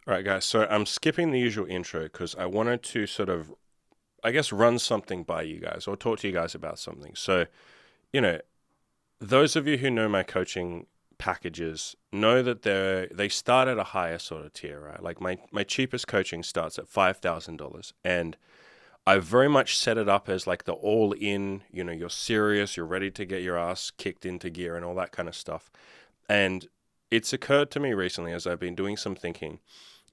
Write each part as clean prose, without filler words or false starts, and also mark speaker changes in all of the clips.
Speaker 1: All right, guys. So I'm skipping the usual intro because I wanted to sort of, I guess, run something by you guys or talk to you guys about something. So, you know, those of you who know my coaching packages know that they start at a higher sort of tier, right? Like my cheapest coaching starts at $5,000, and I very much set it up as like the all in. You're serious, you're ready to get your ass kicked into gear and all that kind of stuff. And it's occurred to me recently as I've been doing some thinking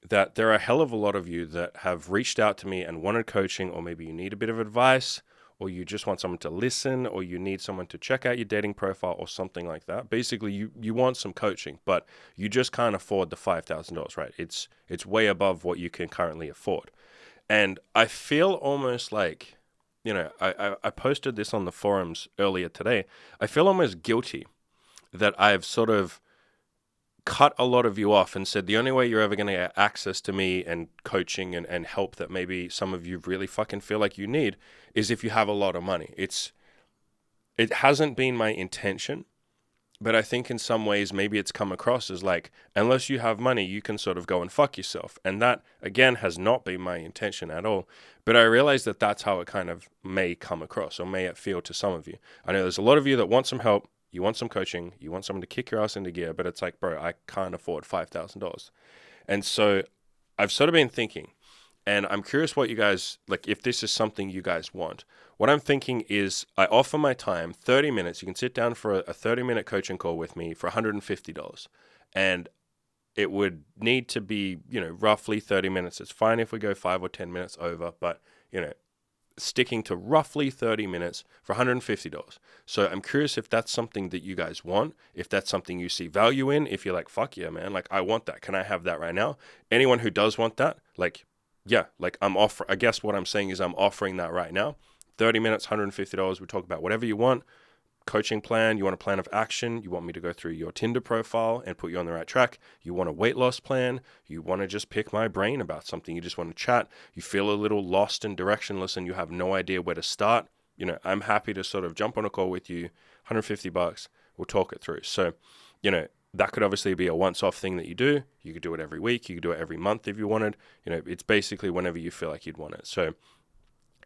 Speaker 1: that there are a hell of a lot of you that have reached out to me and wanted coaching, or maybe you need a bit of advice, or you just want someone to listen, or you need someone to check out your dating profile or something like that. Basically, you want some coaching, but you just can't afford the $5,000, right? It's way above what you can currently afford. And I feel almost like, I posted this on the forums earlier today. I feel almost guilty that I've sort of cut a lot of you off and said the only way you're ever going to get access to me and coaching and help that maybe some of you really fucking feel like you need is if you have a lot of money. It hasn't been my intention, but I think in some ways maybe it's come across as like, unless you have money, you can sort of go and fuck yourself. And that, again, has not been my intention at all. But I realize that that's how it kind of may come across, or may it feel to some of you. I know there's a lot of you that want some help. You want some coaching, you want someone to kick your ass into gear, but it's like, bro, I can't afford $5,000. And so I've sort of been thinking, and I'm curious what you guys, like, if this is something you guys want. What I'm thinking is I offer my time, 30 minutes. You can sit down for a 30-minute coaching call with me for $150. And it would need to be, roughly 30 minutes. It's fine if we go 5 or 10 minutes over, but, sticking to roughly 30 minutes for $150. So I'm curious if that's something that you guys want, if that's something you see value in, if you're like, fuck yeah, man, like I want that. Can I have that right now? Anyone who does want that, like, yeah, like I guess what I'm saying is I'm offering that right now. 30 minutes, $150. We talk about whatever you want. Coaching plan, you want a plan of action, you want me to go through your Tinder profile and put you on the right track, you want a weight loss plan, you want to just pick my brain about something, you just want to chat, you feel a little lost and directionless and you have no idea where to start, I'm happy to sort of jump on a call with you, $150, we'll talk it through. So, that could obviously be a once-off thing that you do. You could do it every week, you could do it every month if you wanted. It's basically whenever you feel like you'd want it. So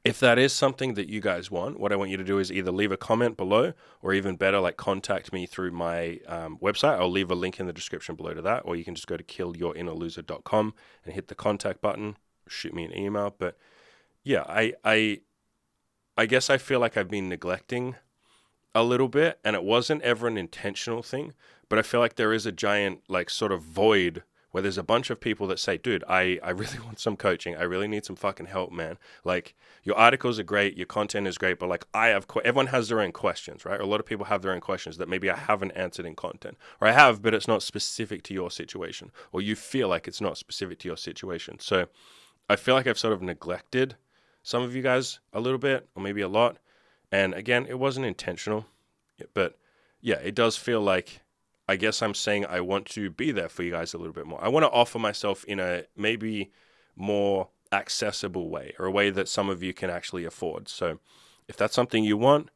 Speaker 1: if that is something that you guys want, what I want you to do is either leave a comment below, or even better, like contact me through my website. I'll leave a link in the description below to that, or you can just go to killyourinnerloser.com and hit the contact button, shoot me an email. But yeah, I guess I feel like I've been neglecting a little bit, and it wasn't ever an intentional thing, but I feel like there is a giant like sort of void where there's a bunch of people that say, dude, I really want some coaching. I really need some fucking help, man. Like, your articles are great, your content is great, but like everyone has their own questions, right? Or a lot of people have their own questions that maybe I haven't answered in content, or I have, but it's not specific to your situation, or you feel like it's not specific to your situation. So I feel like I've sort of neglected some of you guys a little bit, or maybe a lot. And again, it wasn't intentional, but yeah, it does feel like, I guess I'm saying I want to be there for you guys a little bit more. I want to offer myself in a maybe more accessible way, or a way that some of you can actually afford. So if that's something you want,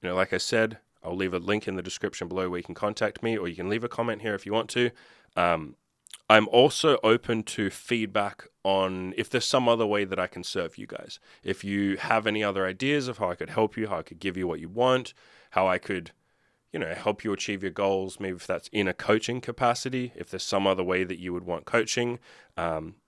Speaker 1: like I said, I'll leave a link in the description below where you can contact me, or you can leave a comment here if you want to. I'm also open to feedback on if there's some other way that I can serve you guys. If you have any other ideas of how I could help you, how I could give you what you want, how I could help you achieve your goals, maybe if that's in a coaching capacity, if there's some other way that you would want coaching,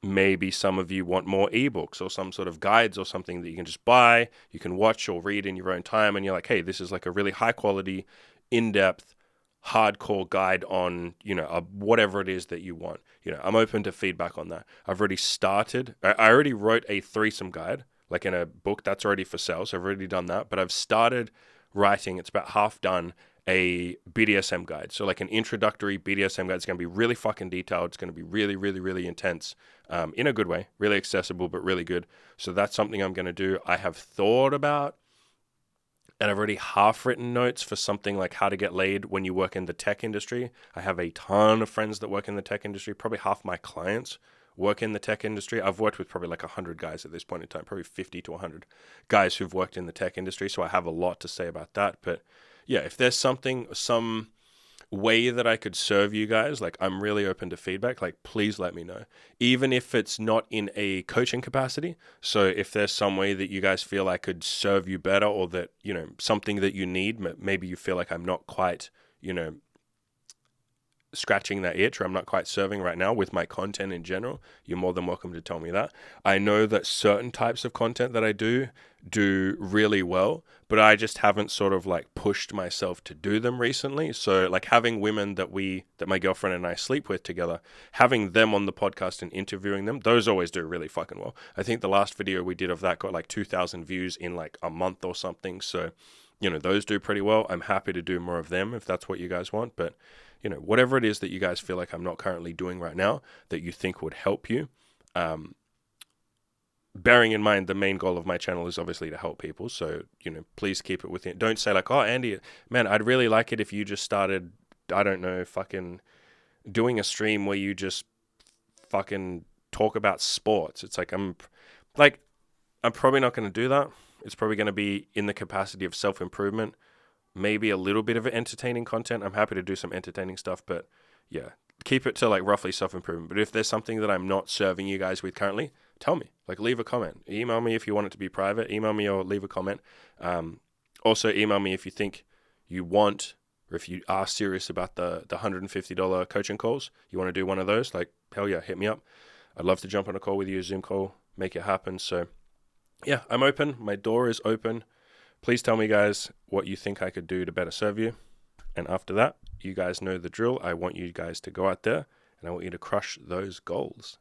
Speaker 1: maybe some of you want more ebooks or some sort of guides or something that you can just buy, you can watch or read in your own time, and you're like, hey, this is like a really high quality, in-depth, hardcore guide on, whatever it is that you want. I'm open to feedback on that. I've already started, I already wrote a threesome guide, like in a book that's already for sale, so I've already done that, but I've started writing, it's about half done, a BDSM guide. So like an introductory BDSM guide. It's going to be really fucking detailed. It's going to be really, really, really intense, in a good way, really accessible, but really good. So that's something I'm going to do. I have thought about, and I've already half written notes for something like how to get laid when you work in the tech industry. I have a ton of friends that work in the tech industry. Probably half my clients work in the tech industry. I've worked with probably like 100 guys at this point in time, probably 50 to 100 guys who've worked in the tech industry. So I have a lot to say about that. But yeah, if there's some way that I could serve you guys, like I'm really open to feedback. Like, please let me know, even if it's not in a coaching capacity. So if there's some way that you guys feel I could serve you better, or that, you know, something that you need, maybe you feel like I'm not quite, you know, scratching that itch, or I'm not quite serving right now with my content in general, you're more than welcome to tell me that. I know that certain types of content that I do really well, but I just haven't sort of like pushed myself to do them recently. So like having women that my girlfriend and I sleep with together, having them on the podcast and interviewing them, those always do really fucking well. I think the last video we did of that got like 2,000 views in like a month or something. So, you know, those do pretty well. I'm happy to do more of them if that's what you guys want. But, you know, whatever it is that you guys feel like I'm not currently doing right now that you think would help you, bearing in mind the main goal of my channel is obviously to help people. So, you know, please keep it within. Don't say like, oh, Andy, man, I'd really like it if you just started, I don't know, fucking doing a stream where you just fucking talk about sports. It's like, I'm probably not going to do that. It's probably going to be in the capacity of self-improvement, maybe a little bit of entertaining content. I'm happy to do some entertaining stuff, but yeah, keep it to like roughly self-improvement. But if there's something that I'm not serving you guys with currently, tell me. Like, leave a comment. Email me if you want it to be private. Email me or leave a comment. Also, email me if you think you want, or if you are serious about the $150 coaching calls. You want to do one of those? Like, hell yeah, hit me up. I'd love to jump on a call with you, a Zoom call, make it happen. So yeah, I'm open. My door is open. Please tell me, guys, what you think I could do to better serve you. And after that, you guys know the drill. I want you guys to go out there and I want you to crush those goals.